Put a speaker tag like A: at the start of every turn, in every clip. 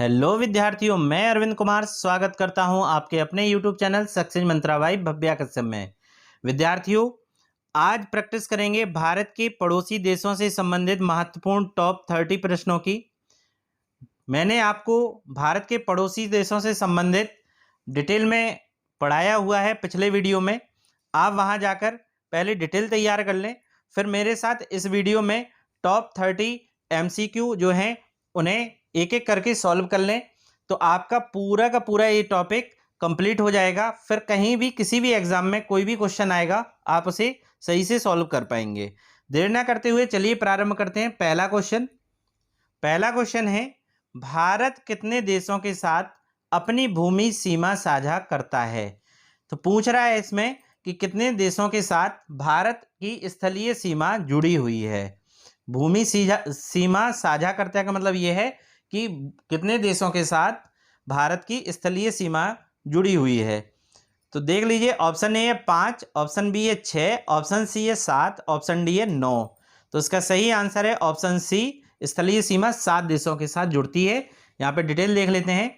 A: Hello विद्यार्थियों, मैं अरविंद कुमार स्वागत करता हूं आपके अपने यूट्यूब चैनल सक्सेस मंत्रा बाय भव्या कश्यप में। विद्यार्थियों, आज प्रैक्टिस करेंगे भारत के पड़ोसी देशों से संबंधित महत्वपूर्ण टॉप 30 प्रश्नों की। मैंने आपको भारत के पड़ोसी देशों से संबंधित डिटेल में पढ़ाया हुआ है पिछले वीडियो में। आप वहां जाकर पहले डिटेल तैयार कर लें, फिर मेरे साथ इस वीडियो में टॉप 30 MCQ जो हैं उन्हें एक एक करके सॉल्व कर लें, तो आपका पूरा का पूरा ये टॉपिक कंप्लीट हो जाएगा। फिर कहीं भी किसी भी एग्जाम में कोई भी क्वेश्चन आएगा, आप उसे सही से सॉल्व कर पाएंगे। देर ना करते हुए चलिए प्रारंभ करते हैं। पहला क्वेश्चन है, भारत कितने देशों के साथ अपनी भूमि सीमा साझा करता है? तो पूछ रहा है इसमें कि कितने देशों के साथ भारत की स्थलीय सीमा जुड़ी हुई है। भूमि सीमा साझा करता है का मतलब यह है कि कितने देशों के साथ भारत की स्थलीय सीमा जुड़ी हुई है। तो देख लीजिए, ऑप्शन ए है 5, ऑप्शन बी है 6, ऑप्शन सी है 7, ऑप्शन डी है 9। तो इसका सही आंसर है ऑप्शन सी, स्थलीय सीमा 7 देशों के साथ जुड़ती है। यहाँ पे डिटेल देख लेते हैं।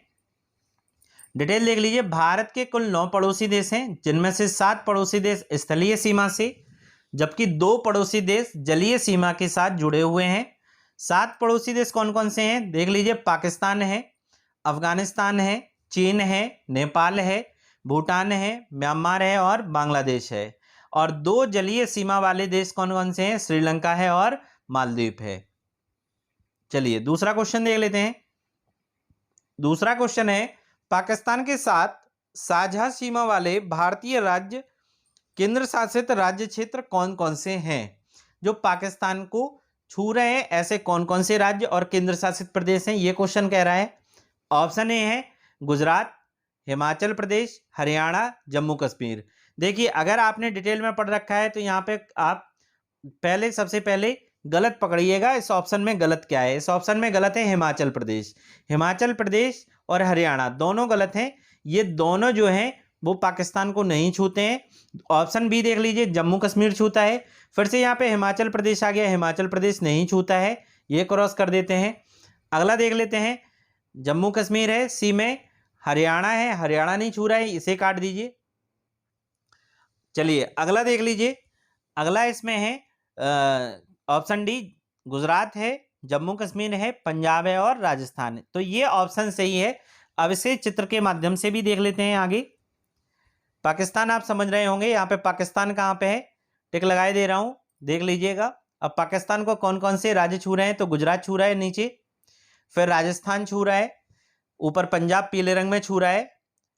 A: डिटेल देख लीजिए, भारत के कुल 9 पड़ोसी देश हैं, जिनमें से 7 पड़ोसी देश स्थलीय सीमा से, जबकि 2 पड़ोसी देश जलीय सीमा के साथ जुड़े हुए हैं। 7 पड़ोसी देश कौन कौन से हैं देख लीजिए, पाकिस्तान है, अफगानिस्तान है, चीन है, नेपाल है, भूटान है, म्यांमार है और बांग्लादेश है। और 2 जलीय सीमा वाले देश कौन कौन से हैं? श्रीलंका है और मालदीव है। चलिए दूसरा क्वेश्चन देख लेते हैं। दूसरा क्वेश्चन है, पाकिस्तान के साथ साझा सीमा वाले भारतीय राज्य केंद्र शासित राज्य क्षेत्र कौन कौन से हैं? जो पाकिस्तान को छू रहे हैं, ऐसे कौन कौन से राज्य और केंद्र शासित प्रदेश हैं, ये क्वेश्चन कह रहा है। ऑप्शन ए है गुजरात, हिमाचल प्रदेश, हरियाणा, जम्मू कश्मीर। देखिए, अगर आपने डिटेल में पढ़ रखा है तो यहाँ पे आप सबसे पहले गलत पकड़िएगा। इस ऑप्शन में गलत क्या है? इस ऑप्शन में गलत है हिमाचल प्रदेश। हिमाचल प्रदेश और हरियाणा दोनों गलत हैं। ये दोनों जो हैं वो पाकिस्तान को नहीं छूते हैं। ऑप्शन बी देख लीजिए, जम्मू कश्मीर छूता है। फिर से यहाँ पे हिमाचल प्रदेश आ गया, हिमाचल प्रदेश नहीं छूता है, ये क्रॉस कर देते हैं। अगला देख लेते हैं, जम्मू कश्मीर है, सी में हरियाणा है, हरियाणा नहीं छू रहा है, इसे काट दीजिए। चलिए अगला देख लीजिए, अगला इसमें है ऑप्शन डी, गुजरात है, जम्मू कश्मीर है, पंजाब है और राजस्थान है। तो ये ऑप्शन सही है। अब इसे चित्र के माध्यम से भी देख लेते हैं आगे। पाकिस्तान आप समझ रहे होंगे, यहाँ पे पाकिस्तान कहाँ पे है, टिक लगाए दे रहा हूँ, देख लीजिएगा। अब पाकिस्तान को कौन कौन से राज्य छू रहे हैं? तो गुजरात छू रहा है नीचे, फिर राजस्थान छू रहा है, ऊपर पंजाब पीले रंग में छू रहा है,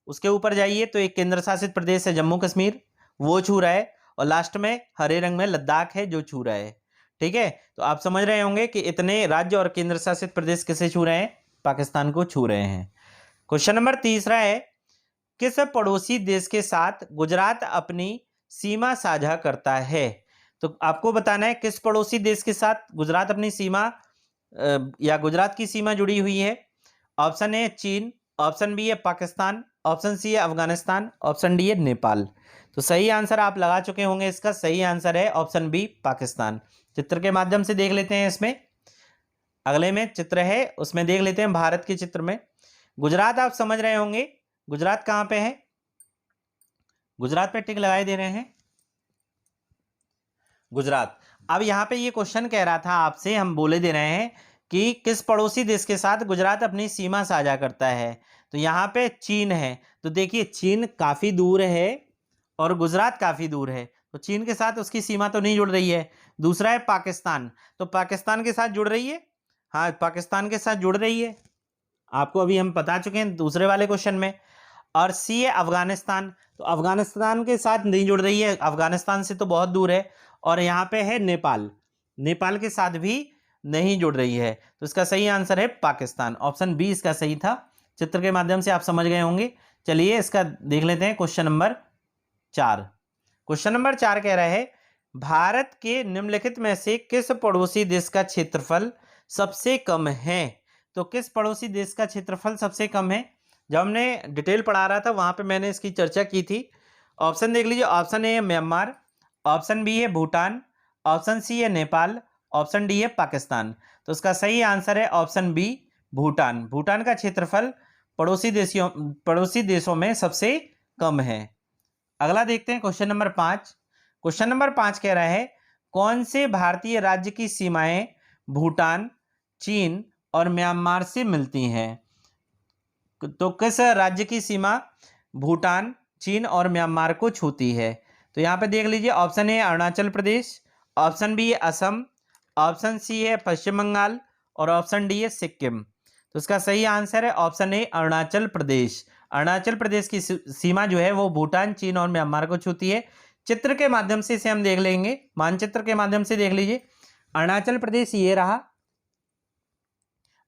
A: उसके ऊपर जाइए तो एक केंद्र शासित प्रदेश है जम्मू कश्मीर, वो छू रहा है, और लास्ट में हरे रंग में लद्दाख है जो छू रहा है। ठीक है, तो आप समझ रहे होंगे कि इतने राज्य और केंद्र शासित प्रदेश किसे छू रहे हैं? पाकिस्तान को छू रहे हैं। क्वेश्चन नंबर तीसरा है, किस पड़ोसी देश के साथ गुजरात अपनी सीमा साझा करता है? तो आपको बताना है किस पड़ोसी देश के साथ गुजरात अपनी सीमा या गुजरात की सीमा जुड़ी हुई है। ऑप्शन ए है चीन, ऑप्शन बी है पाकिस्तान, ऑप्शन सी है अफगानिस्तान, ऑप्शन डी है नेपाल। तो सही आंसर आप लगा चुके होंगे, इसका सही आंसर है ऑप्शन बी, पाकिस्तान। चित्र के माध्यम से देख लेते हैं। इसमें अगले में चित्र है, उसमें देख लेते हैं भारत के चित्र में। गुजरात आप समझ रहे होंगे, गुजरात कहां पे है? गुजरात पे टिक लगाए दे रहे हैं, गुजरात। अब यहां पे ये क्वेश्चन कह रहा था आपसे, हम बोले दे रहे हैं कि किस पड़ोसी देश के साथ गुजरात अपनी सीमा साझा करता है। तो यहाँ पे चीन है। तो देखिए, चीन काफी दूर है और गुजरात काफी दूर है, तो चीन के साथ उसकी सीमा तो नहीं जुड़ रही है। दूसरा है पाकिस्तान, तो पाकिस्तान के साथ जुड़ रही है, हाँ पाकिस्तान के साथ जुड़ रही है, आपको अभी हम बता चुके हैं दूसरे वाले क्वेश्चन में। और सी है अफगानिस्तान, तो अफगानिस्तान के साथ नहीं जुड़ रही है, अफगानिस्तान से तो बहुत दूर है। और यहाँ पे है नेपाल, नेपाल के साथ भी नहीं जुड़ रही है। तो इसका सही आंसर है पाकिस्तान, ऑप्शन बी इसका सही था। चित्र के माध्यम से आप समझ गए होंगे। चलिए इसका देख लेते हैं क्वेश्चन नंबर 4। क्वेश्चन नंबर 4 कह रहा है, भारत के निम्नलिखित में से किस पड़ोसी देश का क्षेत्रफल सबसे कम है? तो किस पड़ोसी देश का क्षेत्रफल सबसे कम है? जब हमने डिटेल पढ़ा रहा था वहां पे मैंने इसकी चर्चा की थी। ऑप्शन देख लीजिए, ऑप्शन ए है म्यांमार, ऑप्शन बी है भूटान, ऑप्शन सी है नेपाल, ऑप्शन डी है पाकिस्तान। तो इसका सही आंसर है ऑप्शन बी, भूटान। भूटान का क्षेत्रफल पड़ोसी देशों में सबसे कम है। अगला देखते हैं क्वेश्चन नंबर 5। क्वेश्चन नंबर 5 कह रहा है कौन से भारतीय राज्य की सीमाएं भूटान, चीन और म्यांमार से मिलती हैं? तो किस राज्य की सीमा भूटान, चीन और म्यांमार को छूती है? तो यहाँ पे देख लीजिए, option A Arunachal Pradesh, option B है असम, ऑप्शन सी है पश्चिम बंगाल और ऑप्शन डी है सिक्किम। तो इसका सही आंसर है ऑप्शन ए अरुणाचल प्रदेश। अरुणाचल प्रदेश की सीमा जो है वो भूटान, चीन और म्यांमार को छूती है। चित्र के माध्यम से इसे हम देख लेंगे, मानचित्र के माध्यम से देख लीजिए। अरुणाचल प्रदेश ये रहा।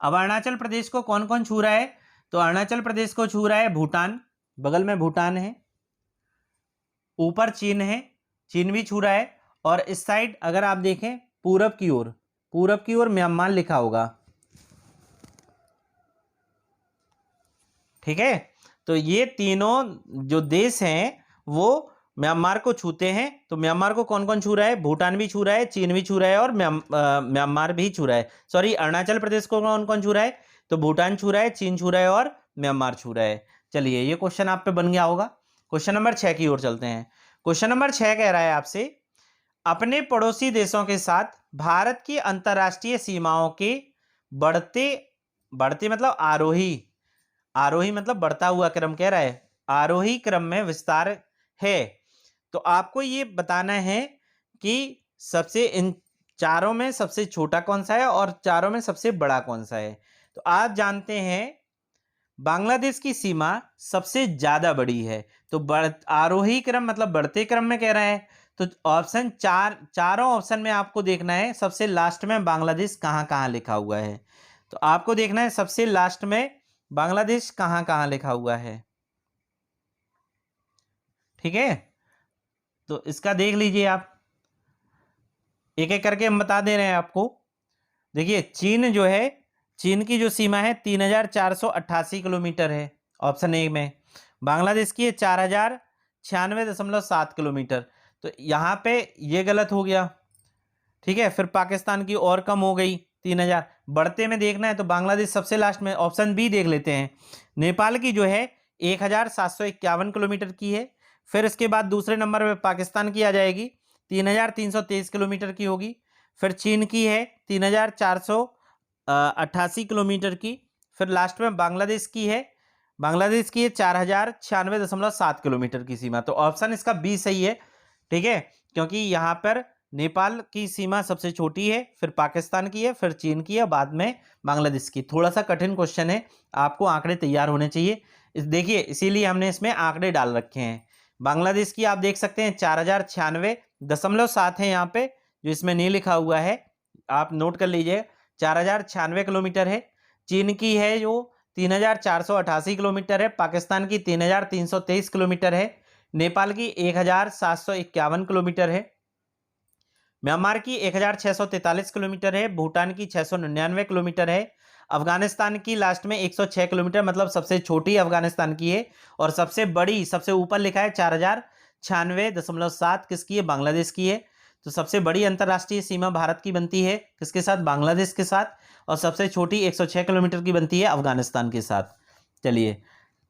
A: अब अरुणाचल प्रदेश को कौन कौन छू रहा है? तो अरुणाचल प्रदेश को छू रहा है भूटान, बगल में भूटान है, ऊपर चीन है, चीन भी छू रहा है, और इस साइड अगर आप देखें पूरब की ओर म्यांमार लिखा होगा। ठीक है, तो ये तीनों जो देश हैं वो म्यांमार को छूते हैं। तो म्यांमार को कौन कौन छू रहा है? भूटान भी छू रहा है, चीन भी छू रहा है और म्यांमार भी छू रहा है। सॉरी, अरुणाचल प्रदेश को कौन कौन छू रहा है? तो भूटान छू रहा है, चीन छू रहा है और म्यांमार छू रहा है। चलिए, ये क्वेश्चन आप पे बन गया होगा। क्वेश्चन नंबर 6 की ओर चलते हैं। क्वेश्चन नंबर 6 कह रहा है आपसे अपने पड़ोसी देशों के साथ भारत की अंतर्राष्ट्रीय सीमाओं के बढ़ते मतलब आरोही मतलब बढ़ता हुआ क्रम कह रहा है, आरोही क्रम में विस्तार है। तो आपको ये बताना है कि इन चारों में सबसे छोटा कौन सा है और चारों में सबसे बड़ा कौन सा है। तो आप जानते हैं बांग्लादेश की सीमा सबसे ज्यादा बड़ी है। तो आरोही क्रम मतलब बढ़ते क्रम में कह रहा है। तो ऑप्शन चारों ऑप्शन में आपको देखना है सबसे लास्ट में बांग्लादेश कहाँ कहाँ लिखा हुआ है। तो आपको देखना है सबसे लास्ट में बांग्लादेश कहाँ कहाँ लिखा हुआ है। ठीक है, तो इसका देख लीजिए आप, एक एक करके हम बता दे रहे हैं आपको। देखिए, चीन जो है, चीन की जो सीमा है 3488 किलोमीटर है ऑप्शन ए में। बांग्लादेश की है 4096.7 किलोमीटर। तो यहाँ पे ये गलत हो गया। ठीक है, फिर पाकिस्तान की और कम हो गई 3000। बढ़ते में देखना है तो बांग्लादेश सबसे लास्ट में, ऑप्शन बी देख लेते हैं। नेपाल की जो है 1751 किलोमीटर की है। फिर इसके बाद दूसरे नंबर पे पाकिस्तान की आ जाएगी, 3323 किलोमीटर की होगी। फिर चीन की है 3488 किलोमीटर की। फिर लास्ट में बांग्लादेश की है 4096.7 किलोमीटर की सीमा। तो ऑप्शन इसका बी सही है। ठीक है, क्योंकि यहाँ पर नेपाल की सीमा सबसे छोटी है, फिर पाकिस्तान की है, फिर चीन की है, बाद में बांग्लादेश की। थोड़ा सा कठिन क्वेश्चन है, आपको आंकड़े तैयार होने चाहिए। देखिए, इसीलिए हमने इसमें आंकड़े डाल रखे हैं। बांग्लादेश की आप देख सकते हैं 4096.7 है यहाँ पे, जो इसमें नहीं लिखा हुआ है, आप नोट कर लीजिए, 4096 किलोमीटर है। चीन की है जो 3488 किलोमीटर है। पाकिस्तान की 3323 किलोमीटर है। नेपाल की 1751 किलोमीटर है। म्यांमार की 1643 किलोमीटर है। भूटान की 699 किलोमीटर है। अफगानिस्तान की लास्ट में 106 किलोमीटर, मतलब सबसे छोटी अफगानिस्तान की है। और सबसे बड़ी, सबसे ऊपर लिखा है 4096.7 किसकी है? बांग्लादेश की है। तो सबसे बड़ी अंतर्राष्ट्रीय सीमा भारत की बनती है किसके साथ? बांग्लादेश के साथ। और सबसे छोटी 106 किलोमीटर की बनती है अफगानिस्तान के साथ। चलिए,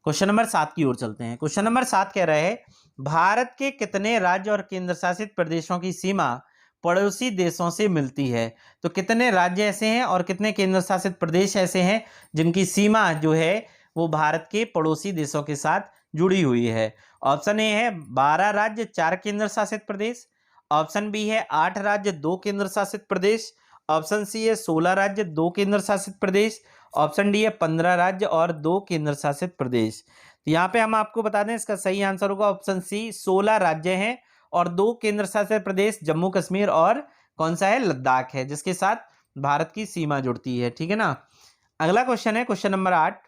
A: क्वेश्चन नंबर 7 की ओर चलते हैं। क्वेश्चन नंबर 7 कह रहे हैं भारत के कितने राज्य और केंद्र शासित प्रदेशों की सीमा पड़ोसी देशों से मिलती है? तो कितने राज्य ऐसे हैं और कितने केंद्र शासित प्रदेश ऐसे हैं जिनकी सीमा जो है वो भारत के पड़ोसी देशों के साथ जुड़ी हुई है? ऑप्शन ए है 12 राज्य 4 केंद्र शासित प्रदेश, ऑप्शन बी है 8 राज्य 2 केंद्र शासित प्रदेश, ऑप्शन सी है 16 राज्य 2 केंद्र शासित प्रदेश, ऑप्शन डी है 15 राज्य और 2 केंद्र शासित प्रदेश। तो यहाँ पे हम आपको बता दें इसका सही आंसर होगा ऑप्शन सी, 16 राज्य हैं और 2 केंद्र शासित प्रदेश जम्मू कश्मीर और कौन सा है? लद्दाख है, जिसके साथ भारत की सीमा जुड़ती है। ठीक है ना। अगला क्वेश्चन है क्वेश्चन नंबर 8।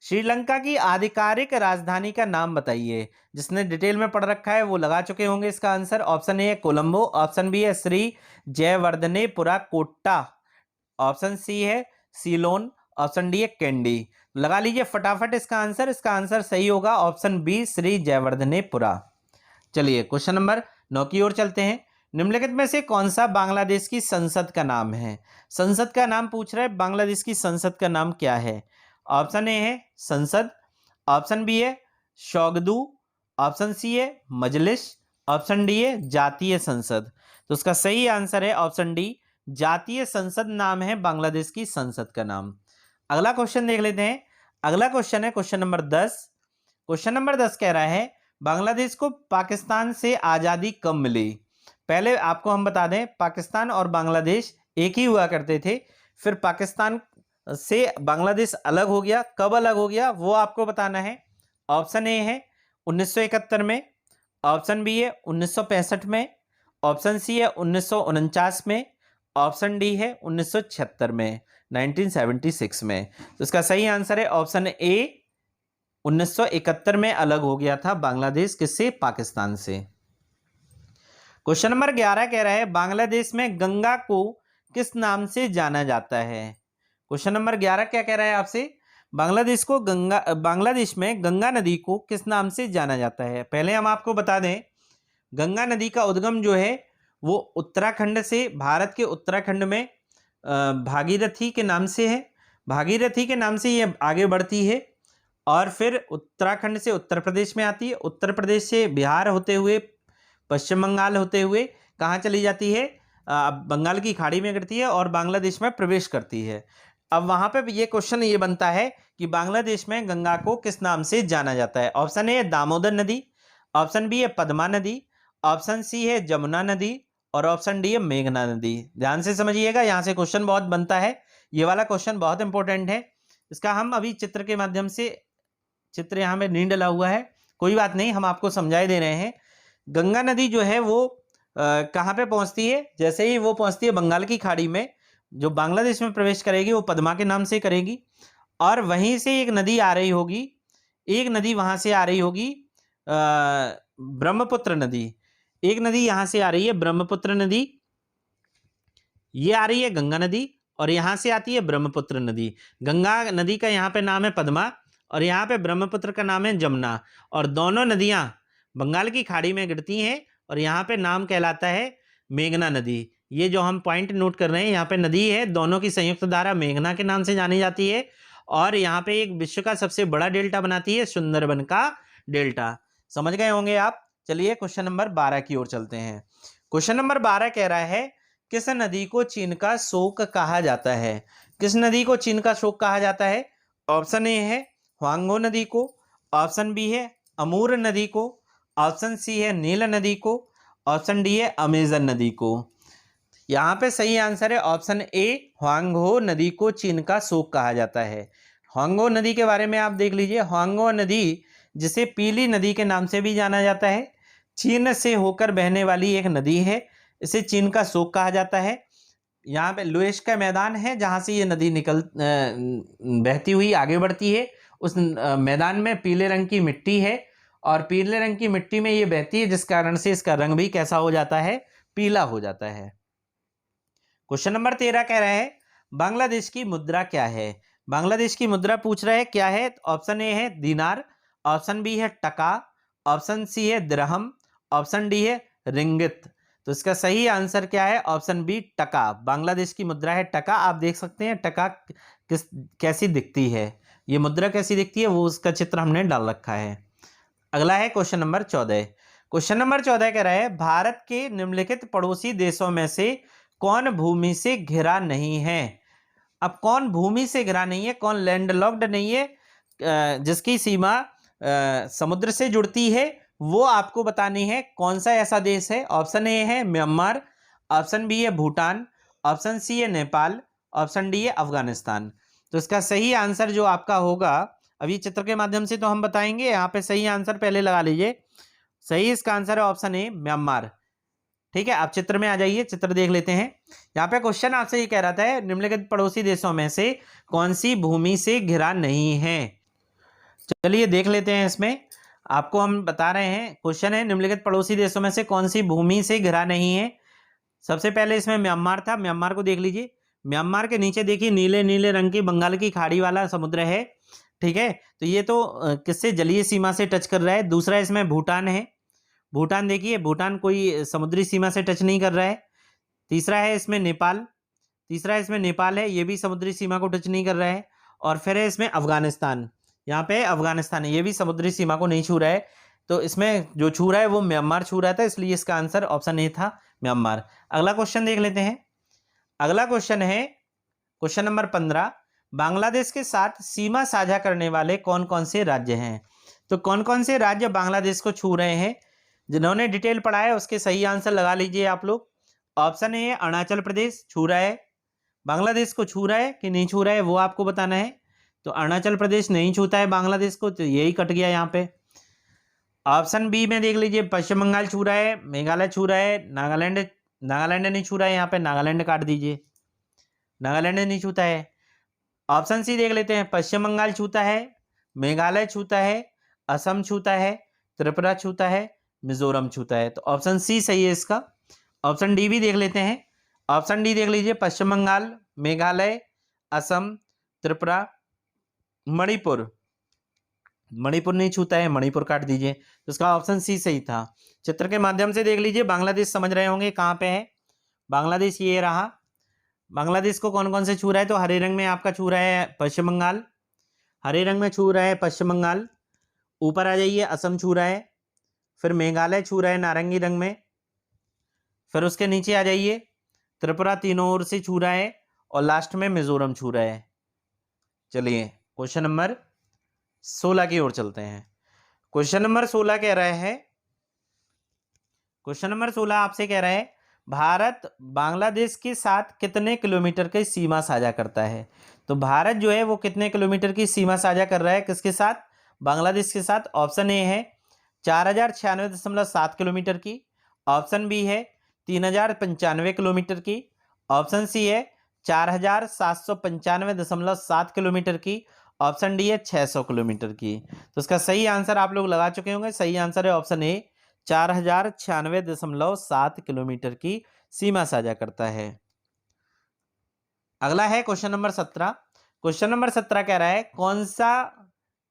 A: श्रीलंका की आधिकारिक राजधानी का नाम बताइए। जिसने डिटेल में पढ़ रखा है वो लगा चुके होंगे इसका आंसर। ऑप्शन ए है कोलंबो, ऑप्शन बी है श्री जयवर्धनेपुरा कोट्टा, ऑप्शन सी है सीलोन, ऑप्शन डी है कैंडी। लगा लीजिए फटाफट इसका आंसर। इसका आंसर सही होगा ऑप्शन बी, श्री जयवर्धनेपुरा। चलिए, क्वेश्चन नंबर 9 की ओर चलते हैं। निम्नलिखित में से कौन सा बांग्लादेश की संसद का नाम है? संसद का नाम पूछ रहा है, बांग्लादेश की संसद का नाम क्या है? ऑप्शन ए है संसद, ऑप्शन बी है शोगदू, ऑप्शन सी है मजलिस, ऑप्शन डी है जातीय संसद। तो उसका सही आंसर है ऑप्शन डी, जातीय संसद नाम है बांग्लादेश की संसद का नाम। अगला क्वेश्चन देख लेते हैं। अगला क्वेश्चन है क्वेश्चन नंबर 10। क्वेश्चन नंबर 10 कह रहा है बांग्लादेश को पाकिस्तान से आज़ादी कब मिली? पहले आपको हम बता दें, पाकिस्तान और बांग्लादेश एक ही हुआ करते थे, फिर पाकिस्तान से बांग्लादेश अलग हो गया। कब अलग हो गया वो आपको बताना है। ऑप्शन ए है 1971 में, ऑप्शन बी है 1965 में, ऑप्शन सी है 1949 में, ऑप्शन डी है 1976 में, 1976 में। तो इसका सही आंसर है ऑप्शन ए, 1971 में अलग हो गया था बांग्लादेश किससे? पाकिस्तान से। क्वेश्चन नंबर 11 कह रहा है बांग्लादेश में गंगा को किस नाम से जाना जाता है? क्वेश्चन नंबर 11 क्या कह रहा है आपसे? बांग्लादेश में गंगा नदी को किस नाम से जाना जाता है? पहले हम आपको बता दें, गंगा नदी का उद्गम जो है वो उत्तराखंड से, भारत के उत्तराखंड में भागीरथी के नाम से है। भागीरथी के नाम से ये आगे बढ़ती है और फिर उत्तराखंड से उत्तर प्रदेश में आती है, उत्तर प्रदेश से बिहार होते हुए पश्चिम बंगाल होते हुए कहाँ चली जाती है? बंगाल की खाड़ी में गिरती है और बांग्लादेश में प्रवेश करती है। अब वहाँ पे ये क्वेश्चन ये बनता है कि बांग्लादेश में गंगा को किस नाम से जाना जाता है? ऑप्शन ए है दामोदर नदी, ऑप्शन बी है पद्मा नदी, ऑप्शन सी है जमुना नदी और ऑप्शन डी है मेघना नदी। ध्यान से समझिएगा, यहाँ से क्वेश्चन बहुत बनता है। ये वाला क्वेश्चन बहुत इंपॉर्टेंट है। इसका हम अभी चित्र के माध्यम से, चित्र यहाँ में नहीं डला हुआ है, कोई बात नहीं, हम आपको समझाई दे रहे हैं। गंगा नदी जो है वो कहाँ पे पहुँचती है? जैसे ही वो पहुँचती है बंगाल की खाड़ी में, जो बांग्लादेश में प्रवेश करेगी वो पद्मा के नाम से करेगी और वहीं से एक नदी आ रही होगी, एक नदी वहाँ से आ रही होगी ब्रह्मपुत्र नदी। एक नदी यहाँ से आ रही है ब्रह्मपुत्र नदी, ये आ रही है गंगा नदी और यहाँ से आती है ब्रह्मपुत्र नदी। गंगा नदी का यहाँ पे नाम है पद्मा और यहाँ पे ब्रह्मपुत्र का नाम है जमुना और दोनों नदियाँ बंगाल की खाड़ी में गिरती हैं और यहाँ पे नाम कहलाता है मेघना नदी। ये जो हम पॉइंट नोट कर रहे हैं, यहाँ पे नदी है, दोनों की संयुक्त धारा मेघना के नाम से जानी जाती है और यहाँ पे एक विश्व का सबसे बड़ा डेल्टा बनाती है सुंदरबन का डेल्टा। समझ गए होंगे आप। चलिए क्वेश्चन नंबर 12 की ओर चलते हैं। क्वेश्चन नंबर 12 कह रहा है किस नदी को चीन का शोक कहा जाता है? किस नदी को चीन का शोक कहा जाता है? ऑप्शन ए है ह्वांगहो नदी को, ऑप्शन बी है अमूर नदी को, ऑप्शन सी है नील नदी को, ऑप्शन डी है अमेजन नदी को। यहाँ पे सही आंसर है ऑप्शन ए, ह्वांगहो नदी को चीन का शोक कहा जाता है। ह्वांगहो नदी के बारे में आप देख लीजिए। ह्वांगहो नदी जिसे पीली नदी के नाम से भी जाना जाता है, चीन से होकर बहने वाली एक नदी है, इसे चीन का शोक कहा जाता है। यहाँ पे लुएश का मैदान है जहाँ से ये नदी बहती हुई आगे बढ़ती है। उस मैदान में पीले रंग की मिट्टी है और पीले रंग की मिट्टी में ये बहती है, जिस कारण से इसका रंग भी कैसा हो जाता है? पीला हो जाता है। क्वेश्चन नंबर 13 कह रहा है बांग्लादेश की मुद्रा क्या है? बांग्लादेश की मुद्रा पूछ रहा है क्या है? ऑप्शन ए है दिनार, ऑप्शन बी है टका, ऑप्शन सी है दिरहम, ऑप्शन डी है रिंगित। तो इसका सही आंसर क्या है? ऑप्शन बी टका। बांग्लादेश की मुद्रा है टका। आप देख सकते हैं टका कैसी दिखती है, ये मुद्रा कैसी दिखती है, वो उसका चित्र हमने डाल रखा है। अगला है क्वेश्चन नंबर 14। क्वेश्चन नंबर 14 कह रहा है भारत के निम्नलिखित पड़ोसी देशों में से कौन भूमि से घिरा नहीं है? अब कौन भूमि से घिरा नहीं है, कौन लैंडलॉक्ड नहीं है, जिसकी सीमा समुद्र से जुड़ती है, वो आपको बतानी है। कौन सा ऐसा देश है? ऑप्शन ए है म्यांमार, ऑप्शन बी है भूटान, ऑप्शन सी है नेपाल, ऑप्शन डी है अफगानिस्तान। तो इसका सही आंसर जो आपका होगा, अभी चित्र के माध्यम से तो हम बताएंगे, यहाँ पे सही आंसर पहले लगा लीजिए। सही इसका आंसर है ऑप्शन ए म्यांमार। ठीक है, आप चित्र में आ जाइए, चित्र देख लेते हैं। यहाँ पे क्वेश्चन आपसे ये कह रहा था निम्नलिखित पड़ोसी देशों में से कौन सी भूमि से घिरा नहीं है? चलिए देख लेते हैं। इसमें आपको हम बता रहे हैं, क्वेश्चन है निम्नलिखित पड़ोसी देशों में से कौन सी भूमि से घिरा नहीं है। सबसे पहले इसमें म्यांमार था, म्यांमार को देख लीजिए। म्यांमार के नीचे देखिए नीले नीले रंग की बंगाल की खाड़ी वाला समुद्र है। ठीक है, तो ये तो किससे जलीय सीमा से टच कर रहा है। दूसरा इसमें भूटान है, भूटान देखिए, भूटान कोई समुद्री सीमा से टच नहीं कर रहा है। तीसरा है इसमें नेपाल, है, ये भी समुद्री सीमा को टच नहीं कर रहा है। और फिर है इसमें अफगानिस्तान, यहाँ पे अफगानिस्तान है, ये भी समुद्री सीमा को नहीं छू रहा है। तो इसमें जो छू रहा है वो म्यांमार छू रहा था, इसलिए इसका आंसर ऑप्शन ए था, म्यांमार। अगला क्वेश्चन देख लेते हैं। अगला क्वेश्चन है क्वेश्चन नंबर 15। बांग्लादेश के साथ सीमा साझा करने वाले कौन कौन से राज्य हैं? तो कौन कौन से राज्य बांग्लादेश को छू रहे हैं? जिन्होंने डिटेल पढ़ा है उसके सही आंसर लगा लीजिए आप लोग। ऑप्शन ए अरुणाचल प्रदेश छू रहा है, बांग्लादेश को छू रहा है कि नहीं छू रहा है वो आपको बताना है। तो अरुणाचल प्रदेश नहीं छूता है बांग्लादेश को, तो यही कट गया यहाँ पे। ऑप्शन बी में देख लीजिए, पश्चिम बंगाल छू रहा है, मेघालय छू रहा है, नागालैंड नहीं छू रहा है, यहाँ पे नागालैंड काट दीजिए, नागालैंड नहीं छूता है। ऑप्शन सी देख लेते हैं, पश्चिम बंगाल छूता है, मेघालय छूता है, असम छूता है, त्रिपुरा छूता है, मिजोरम छूता है। तो ऑप्शन सी सही है इसका। ऑप्शन डी भी देख लेते हैं। ऑप्शन डी देख लीजिए, पश्चिम बंगाल, मेघालय, असम, त्रिपुरा, मणिपुर नहीं छूता है, मणिपुर काट दीजिए। तो इसका ऑप्शन सी सही था। चित्र के माध्यम से देख लीजिए, बांग्लादेश समझ रहे होंगे कहाँ पे है। बांग्लादेश ये रहा। बांग्लादेश को कौन कौन से छू रहा है? तो हरे रंग में आपका छू रहा है पश्चिम बंगाल, हरे रंग में छू रहा है पश्चिम बंगाल। ऊपर आ जाइए, असम छू रहा है, फिर मेघालय छू रहा है नारंगी रंग में, फिर उसके नीचे आ जाइए त्रिपुरा तीनों ओर से छू रहा है, और लास्ट में मिजोरम छू रहा है। चलिए क्वेश्चन नंबर 16 की ओर चलते हैं। क्वेश्चन नंबर 16 कह रहा है, क्वेश्चन नंबर 16 आपसे कह रहा है, भारत बांग्लादेश के साथ कितने किलोमीटर की सीमा साझा करता है? तो भारत जो है वो कितने किलोमीटर की सीमा साझा कर रहा है किसके साथ? बांग्लादेश के साथ। ऑप्शन ए है 4096.7 किलोमीटर की, ऑप्शन बी है 3095 किलोमीटर की, ऑप्शन सी है 4795.7 किलोमीटर की, ऑप्शन डी है 600 किलोमीटर की। तो इसका सही आंसर आप लोग लगा चुके होंगे। सही आंसर है ऑप्शन ए, 4096.7 किलोमीटर की सीमा साझा करता है। अगला है क्वेश्चन नंबर 17। क्वेश्चन नंबर 17 कह रहा है, कौन सा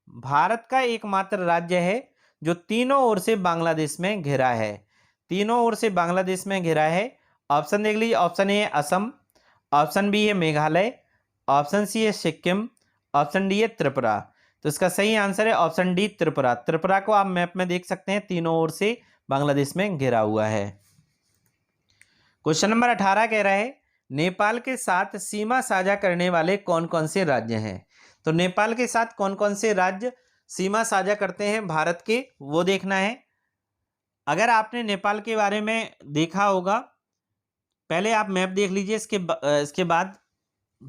A: भारत का एकमात्र राज्य है जो तीनों ओर से बांग्लादेश में घिरा है? तीनों ओर से बांग्लादेश में घिरा है। ऑप्शन देख लीजिए, ऑप्शन ए है असम, ऑप्शन बी है मेघालय, ऑप्शन सी है सिक्किम, ऑप्शन डी है त्रिपुरा। तो इसका सही आंसर है ऑप्शन डी, त्रिपुरा। त्रिपुरा को आप मैप में देख सकते हैं, तीनों ओर से बांग्लादेश में घिरा हुआ है। क्वेश्चन नंबर 18 कह रहा है, नेपाल के साथ सीमा साझा करने वाले कौन कौन से राज्य हैं? तो नेपाल के साथ कौन कौन से राज्य सीमा साझा करते हैं भारत के, वो देखना है। अगर आपने नेपाल के बारे में देखा होगा, पहले आप मैप देख लीजिए, इसके बाद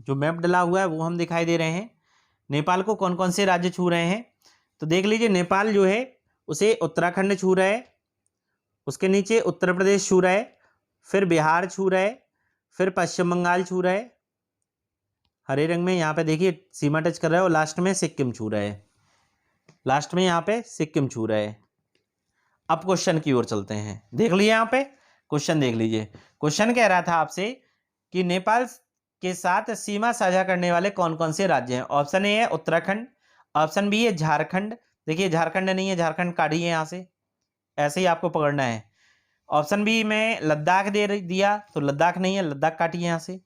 A: जो मैप डला हुआ है वो हम दिखाई दे रहे हैं। नेपाल को कौन कौन से राज्य छू रहे हैं, तो देख लीजिए, नेपाल जो है उसे उत्तराखंड छू रहा है, उसके नीचे उत्तर प्रदेश छू रहा है, फिर बिहार छू रहा है, फिर पश्चिम बंगाल छू रहा है, हरे रंग में यहाँ पे देखिए सीमा टच कर रहा है, और लास्ट में सिक्किम छू रहा है, लास्ट में यहाँ पे सिक्किम छू रहा है। अब क्वेश्चन की ओर चलते हैं। देख लीजिए यहाँ पे क्वेश्चन देख लीजिए। क्वेश्चन कह रहा था आपसे कि नेपाल के साथ सीमा साझा करने वाले कौन कौन से राज्य हैं? ऑप्शन ए है उत्तराखंड, ऑप्शन बी है झारखंड, देखिए झारखंड नहीं है, झारखंड काटिए यहाँ से, ऐसे ही आपको पकड़ना है। ऑप्शन बी में लद्दाख दिया, तो लद्दाख नहीं है, लद्दाख काटिए यहाँ से।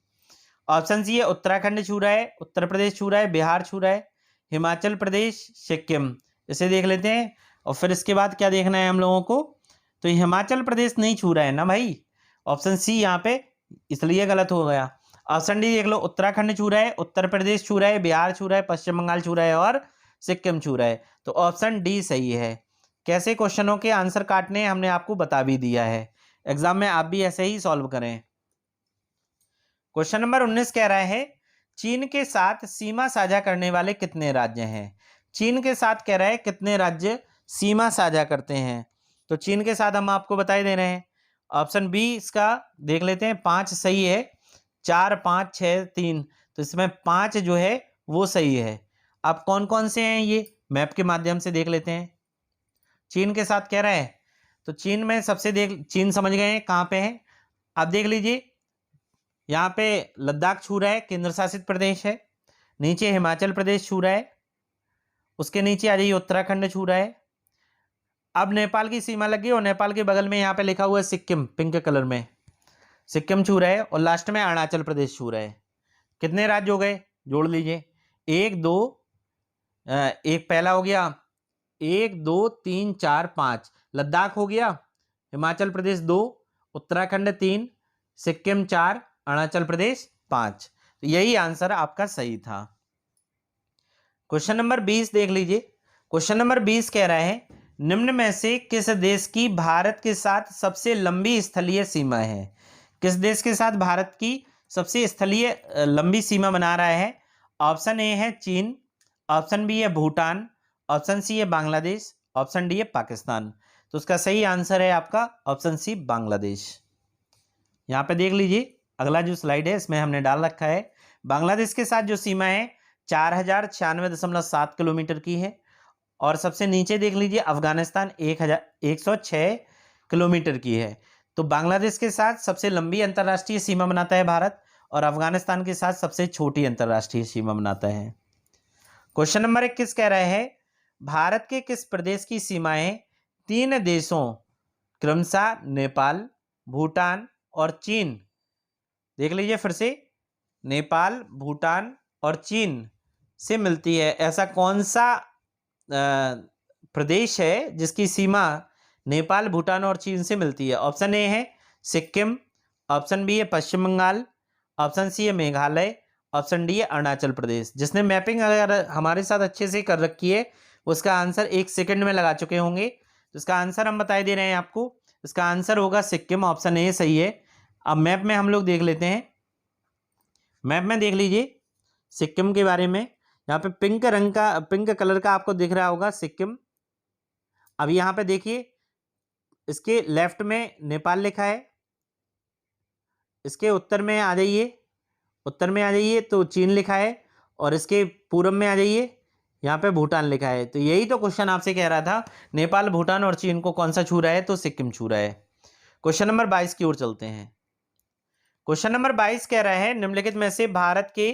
A: ऑप्शन सी है उत्तराखंड छू रहा है, उत्तर प्रदेश छू रहा है, बिहार छू रहा है, हिमाचल प्रदेश, सिक्किम, इसे देख लेते हैं। और फिर इसके बाद क्या देखना है हम लोगों को, तो हिमाचल प्रदेश नहीं छू रहा है ना भाई, ऑप्शन सी यहाँ पे इसलिए गलत हो गया। ऑप्शन डी देख लो, उत्तराखंड छू रहा है, उत्तर प्रदेश छू रहा है, बिहार छू रहा है, पश्चिम बंगाल छू रहा है, और सिक्किम छू रहा है। तो ऑप्शन डी सही है। कैसे क्वेश्चनों के आंसर काटने हमने आपको बता भी दिया है, एग्जाम में आप भी ऐसे ही सॉल्व करें। क्वेश्चन नंबर 19 कह रहा है, चीन के साथ सीमा साझा करने वाले कितने राज्य हैं? चीन के साथ कह रहा है कितने राज्य सीमा साझा करते हैं, तो चीन के साथ हम आपको बताई दे रहे हैं। ऑप्शन बी इसका देख लेते हैं, 5 सही है, 4, 5, 6, 3, तो इसमें 5 जो है वो सही है। अब कौन कौन से हैं ये मैप के माध्यम से देख लेते हैं। चीन के साथ कह रहा है, तो चीन में सबसे चीन समझ गए हैं कहाँ पे है। आप देख लीजिए, यहाँ पे लद्दाख छू रहा है, केंद्र शासित प्रदेश है, नीचे हिमाचल प्रदेश छू रहा है, उसके नीचे आ जाइए उत्तराखंड छू रहा है, अब नेपाल की सीमा लगी और नेपाल के बगल में यहाँ पे लिखा हुआ है सिक्किम, पिंक कलर में सिक्किम छू रहा है, और लास्ट में अरुणाचल प्रदेश छू रहा है। कितने राज्य हो गए, जोड़ लीजिए। एक दो, एक पहला हो गया, 1 2 3 4 5, लद्दाख हो गया, हिमाचल प्रदेश 2, उत्तराखंड 3, सिक्किम 4, अरुणाचल प्रदेश 5। तो यही आंसर आपका सही था। क्वेश्चन नंबर 20 देख लीजिए। क्वेश्चन नंबर 20 कह रहा है निम्न में से किस देश की भारत के साथ सबसे लंबी स्थलीय सीमा है। किस देश के साथ भारत की सबसे स्थलीय लंबी सीमा बना रहा है। ऑप्शन ए है चीन, ऑप्शन बी है भूटान, ऑप्शन सी है बांग्लादेश, ऑप्शन डी है पाकिस्तान। तो उसका सही आंसर है आपका ऑप्शन सी बांग्लादेश। यहाँ पे देख लीजिए अगला जो स्लाइड है इसमें हमने डाल रखा है बांग्लादेश के साथ जो सीमा है 4096.7 किलोमीटर की है। और सबसे नीचे देख लीजिए अफगानिस्तान 1106 किलोमीटर की है। तो बांग्लादेश के साथ सबसे लंबी अंतर्राष्ट्रीय सीमा बनाता है भारत, और अफगानिस्तान के साथ सबसे छोटी अंतर्राष्ट्रीय सीमा बनाता है। क्वेश्चन नंबर 21 कह रहा है भारत के किस प्रदेश की सीमाएं 3 देशों क्रमशः नेपाल, भूटान और चीन, देख लीजिए फिर से, नेपाल, भूटान और चीन से मिलती है। ऐसा कौन सा प्रदेश है जिसकी सीमा नेपाल, भूटान और चीन से मिलती है। ऑप्शन ए है सिक्किम, ऑप्शन बी है पश्चिम बंगाल, ऑप्शन सी है मेघालय, ऑप्शन डी है अरुणाचल प्रदेश। जिसने मैपिंग अगर हमारे साथ अच्छे से कर रखी है उसका आंसर 1 सेकंड में लगा चुके होंगे। तो इसका आंसर हम बता दे रहे हैं आपको, इसका आंसर होगा सिक्किम, ऑप्शन ए सही है। अब मैप में हम लोग देख लेते हैं। मैप में देख लीजिए सिक्किम के बारे में, यहाँ पे पिंक रंग का, पिंक कलर का आपको दिख रहा होगा सिक्किम। अब यहाँ पे देखिए इसके लेफ्ट में नेपाल लिखा है, इसके उत्तर में आ जाइए, उत्तर में आ जाइए तो चीन लिखा है, और इसके पूर्व में आ जाइए यहाँ पे भूटान लिखा है। तो यही तो क्वेश्चन आपसे कह रहा था, नेपाल, भूटान और चीन को कौन सा छू रहा है, तो सिक्किम छू रहा है। क्वेश्चन नंबर 22 की ओर चलते हैं। क्वेश्चन नंबर 22 कह रहा है निम्नलिखित में से भारत के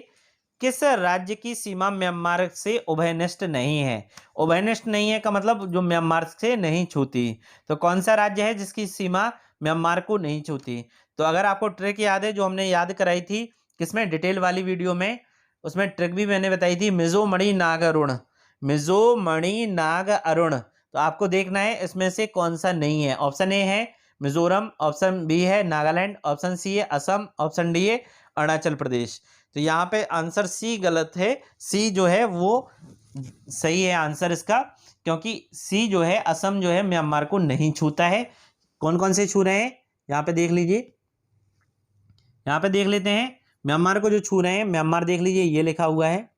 A: किस राज्य की सीमा म्यांमार से उभयनिष्ठ नहीं है। उभयनिष्ठ नहीं है का मतलब जो म्यांमार से नहीं छूती। तो कौन सा राज्य है जिसकी सीमा म्यांमार को नहीं छूती। तो अगर आपको ट्रिक याद है जो हमने याद कराई थी किसमें, डिटेल वाली वीडियो में, उसमें ट्रिक भी मैंने बताई थी, मिजो मणि नाग अरुण, मिजो मणि नाग अरुण। तो आपको देखना है इसमें से कौन सा नहीं है। ऑप्शन ए है मिजोरम, ऑप्शन बी है नागालैंड, ऑप्शन सी है असम, ऑप्शन डी है अरुणाचल प्रदेश। तो यहाँ पे आंसर सी गलत है, सी जो है वो सही है आंसर इसका, क्योंकि सी जो है असम जो है म्यांमार को नहीं छूता है। कौन कौन से छू रहे हैं यहाँ पे देख लीजिए, यहाँ पे देख लेते हैं म्यांमार को जो छू रहे हैं। म्यांमार देख लीजिए ये लिखा हुआ है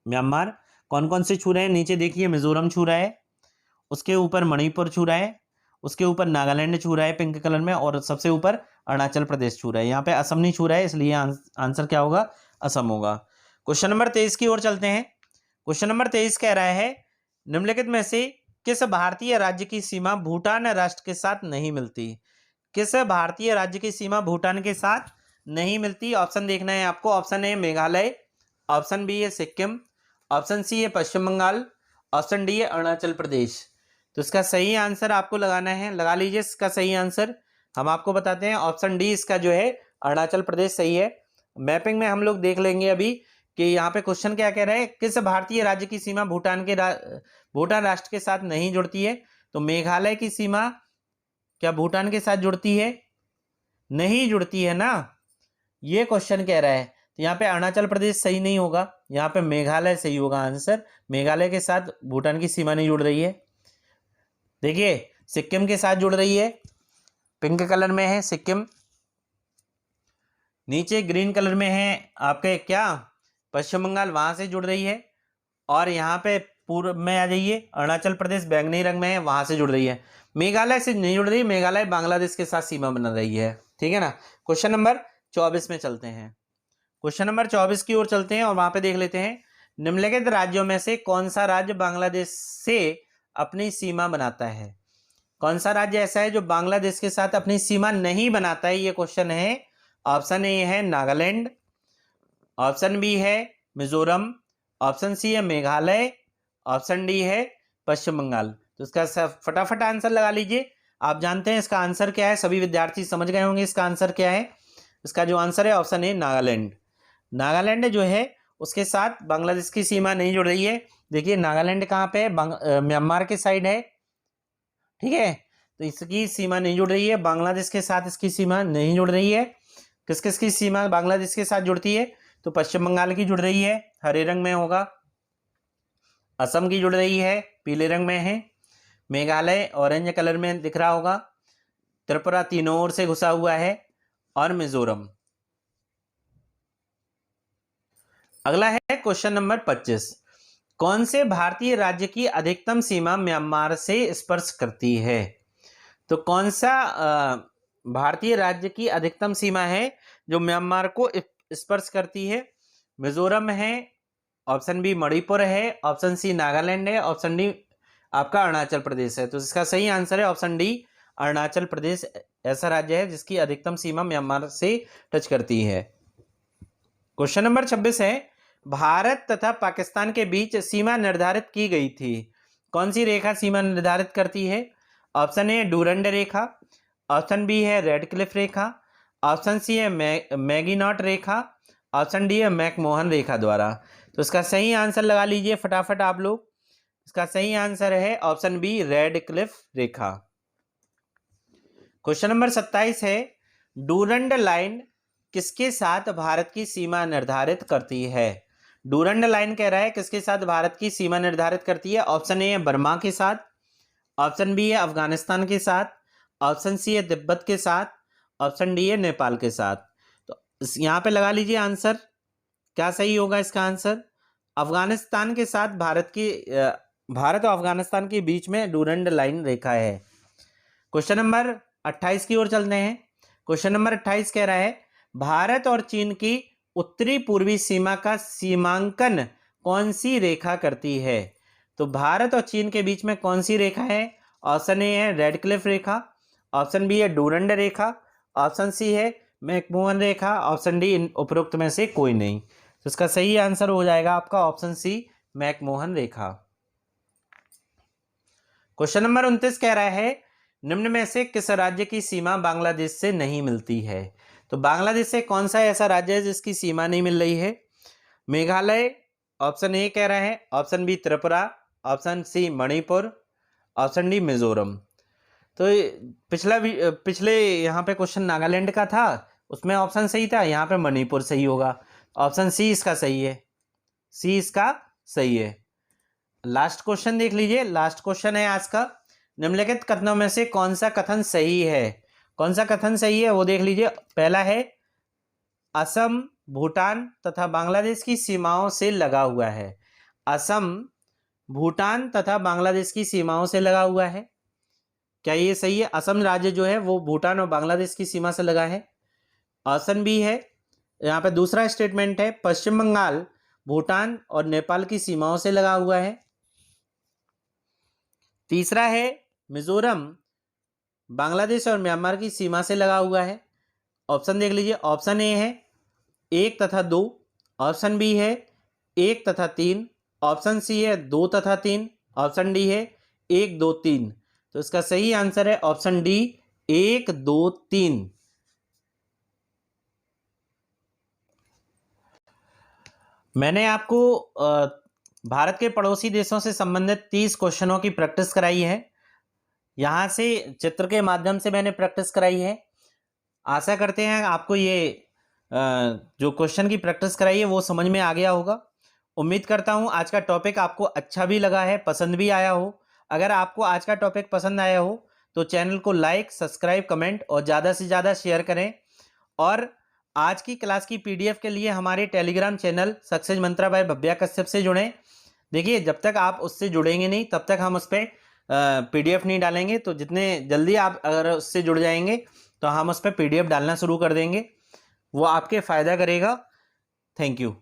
A: म्यांमार। कौन कौन से छू रहे हैं नीचे देखिए, मिजोरम छू रहा है, उसके ऊपर मणिपुर छू रहा है, उसके ऊपर नागालैंड छू रहा है पिंक कलर में, और सबसे ऊपर अरुणाचल प्रदेश छू रहा है। यहाँ पे असम नहीं छू रहा है, इसलिए आंसर क्या होगा, असम होगा। क्वेश्चन नंबर 23 की ओर चलते हैं। क्वेश्चन नंबर 23 कह रहा है निम्नलिखित में से किस भारतीय राज्य की सीमा भूटान राष्ट्र के साथ नहीं मिलती। किस भारतीय राज्य की सीमा भूटान के साथ नहीं मिलती। ऑप्शन देखना है आपको। Option A Meghalaya, option B है सिक्किम, ऑप्शन सी है पश्चिम बंगाल, ऑप्शन डी है अरुणाचल प्रदेश। तो इसका सही आंसर आपको लगाना है, लगा लीजिए इसका सही आंसर। हम आपको बताते हैं ऑप्शन डी इसका जो है अरुणाचल प्रदेश सही है। मैपिंग में हम लोग देख लेंगे अभी कि यहाँ पे क्वेश्चन क्या कह रहा है, किस भारतीय राज्य की सीमा भूटान राष्ट्र के साथ नहीं जुड़ती है। तो मेघालय की सीमा क्या भूटान के साथ जुड़ती है, नहीं जुड़ती है ना, ये क्वेश्चन कह रहा है। तो यहाँ पे अरुणाचल प्रदेश सही नहीं होगा, यहाँ पे मेघालय सही होगा आंसर। मेघालय के साथ भूटान की सीमा नहीं जुड़ रही है। देखिए सिक्किम के साथ जुड़ रही है, पिंक कलर में है सिक्किम, नीचे ग्रीन कलर में है आपके क्या पश्चिम बंगाल, वहां से जुड़ रही है। और यहाँ पे पूर्व में आ जाइए अरुणाचल प्रदेश बैंगनी रंग में है, वहां से जुड़ रही है। मेघालय से नहीं जुड़ रही, मेघालय बांग्लादेश के साथ सीमा बना रही है, ठीक है ना। क्वेश्चन नंबर 24 में चलते हैं। क्वेश्चन नंबर 24 की ओर चलते हैं और वहां पे देख लेते हैं निम्नलिखित राज्यों में से कौन सा राज्य बांग्लादेश से अपनी सीमा बनाता है। कौन सा राज्य ऐसा है जो बांग्लादेश के साथ अपनी सीमा नहीं बनाता है, ये क्वेश्चन है। ऑप्शन ए है नागालैंड, ऑप्शन बी है मिजोरम, ऑप्शन सी है मेघालय, ऑप्शन डी है पश्चिम बंगाल। तो इसका फटाफट आंसर लगा लीजिए। आप जानते हैं इसका आंसर क्या है, सभी विद्यार्थी समझ गए होंगे इसका आंसर क्या है। इसका जो आंसर है ऑप्शन ए नागालैंड। नागालैंड जो है उसके साथ बांग्लादेश की सीमा नहीं जुड़ रही है। देखिए नागालैंड कहाँ पे है, म्यांमार के साइड है, ठीक है। तो इसकी सीमा नहीं जुड़ रही है, बांग्लादेश के साथ इसकी सीमा नहीं जुड़ रही है। किस किस की सीमा बांग्लादेश के साथ जुड़ती है, तो पश्चिम बंगाल की जुड़ रही है, हरे रंग में होगा। असम की जुड़ रही है, पीले रंग में है। मेघालय ऑरेंज कलर में दिख रहा होगा। त्रिपुरा तीनों ओर से घुसा हुआ है, और मिजोरम। अगला है क्वेश्चन नंबर 25। कौन से भारतीय राज्य की अधिकतम सीमा म्यांमार से स्पर्श करती है? तो कौन सा भारतीय राज्य की अधिकतम सीमा है जो म्यांमार को स्पर्श करती है? मिजोरम है, ऑप्शन बी मणिपुर है, ऑप्शन सी नागालैंड है, ऑप्शन डी आपका अरुणाचल प्रदेश है। तो इसका सही आंसर है ऑप्शन डी अरुणाचल प्रदेश ऐसा राज्य है जिसकी अधिकतम सीमा म्यांमार से टच करती है। क्वेश्चन नंबर 26 है, भारत तथा पाकिस्तान के बीच सीमा निर्धारित की गई थी। कौन सी रेखा सीमा निर्धारित करती है? ऑप्शन ए डूरंड रेखा, ऑप्शन बी है रेड क्लिफ रेखा, ऑप्शन सी है मैगीनॉट रेखा, ऑप्शन डी है मैकमोहन रेखा द्वारा। तो इसका सही आंसर लगा लीजिए फटाफट आप लोग। इसका सही आंसर है ऑप्शन बी रेड क्लिफ रेखा। क्वेश्चन नंबर 27 है, डूरंड लाइन किसके साथ भारत की सीमा निर्धारित करती है? डूरंड लाइन कह रहा है किसके साथ भारत की सीमा निर्धारित करती है? ऑप्शन ए है बर्मा के साथ, ऑप्शन बी है अफगानिस्तान के साथ, ऑप्शन सी है तिब्बत के साथ, ऑप्शन डी है नेपाल के साथ। तो यहाँ पे लगा लीजिए आंसर, क्या सही होगा इसका आंसर? अफगानिस्तान के साथ भारत और अफगानिस्तान के बीच में डूरंड लाइन रेखा है। क्वेश्चन नंबर 28 की ओर चलते हैं। क्वेश्चन नंबर 28 कह रहा है, भारत और चीन की उत्तरी पूर्वी सीमा का सीमांकन कौन सी रेखा करती है? तो भारत और चीन के बीच में कौन सी रेखा है? ऑप्शन ए है रेड क्लिफ रेखा, ऑप्शन बी है डूरंड रेखा, ऑप्शन सी है मैकमोहन रेखा, ऑप्शन डी इन उपरोक्त में से कोई नहीं। तो इसका सही आंसर हो जाएगा आपका ऑप्शन सी मैकमोहन रेखा। क्वेश्चन नंबर 29 कह रहा है, निम्न में से किस राज्य की सीमा बांग्लादेश से नहीं मिलती है? तो बांग्लादेश से कौन सा ऐसा राज्य है जिसकी सीमा नहीं मिल रही है? मेघालय ऑप्शन ए कह रहा है, option B Tripura, option C Manipur, option D Mizoram. तो पिछले यहाँ पे क्वेश्चन नागालैंड का था, उसमें ऑप्शन सही था, यहाँ पे मणिपुर सही होगा। ऑप्शन सी इसका सही है, सी इसका सही है। लास्ट क्वेश्चन देख लीजिए, लास्ट क्वेश्चन है आज का, निम्नलिखित कथनों में से कौन सा कथन सही है? कौन सा कथन सही है वो देख लीजिए। पहला है, असम भूटान तथा बांग्लादेश की सीमाओं से लगा हुआ है। असम भूटान तथा बांग्लादेश की सीमाओं से लगा हुआ है, क्या ये सही है? असम राज्य जो है वो भूटान और बांग्लादेश की सीमा से लगा है। ऑप्शन बी है, यहाँ पे दूसरा स्टेटमेंट है, पश्चिम बंगाल भूटान और नेपाल की सीमाओं से लगा हुआ है। तीसरा है, मिजोरम बांग्लादेश और म्यांमार की सीमा से लगा हुआ है। ऑप्शन देख लीजिए, ऑप्शन ए है 1 तथा 2, ऑप्शन बी है 1 तथा 3, ऑप्शन सी है 2 तथा 3, ऑप्शन डी है 1 2 3। तो इसका सही आंसर है ऑप्शन डी 1 2 3। मैंने आपको भारत के पड़ोसी देशों से संबंधित 30 क्वेश्चनों की प्रैक्टिस कराई है। यहाँ से चित्र के माध्यम से मैंने प्रैक्टिस कराई है। आशा करते हैं आपको ये जो क्वेश्चन की प्रैक्टिस कराई है वो समझ में आ गया होगा। उम्मीद करता हूँ आज का टॉपिक आपको अच्छा भी लगा है, पसंद भी आया हो। अगर आपको आज का टॉपिक पसंद आया हो तो चैनल को लाइक, सब्सक्राइब, कमेंट और ज़्यादा से ज़्यादा शेयर करें। और आज की क्लास की PDF के लिए हमारे टेलीग्राम चैनल सक्सेस मंत्रा बाय भव्या कश्यप से जुड़ें। देखिए, जब तक आप उससे जुड़ेंगे नहीं तब तक हम उस पर PDF नहीं डालेंगे। तो जितने जल्दी आप अगर उससे जुड़ जाएंगे तो हम उस पर PDF डालना शुरू कर देंगे, वो आपके फ़ायदा करेगा। Thank you.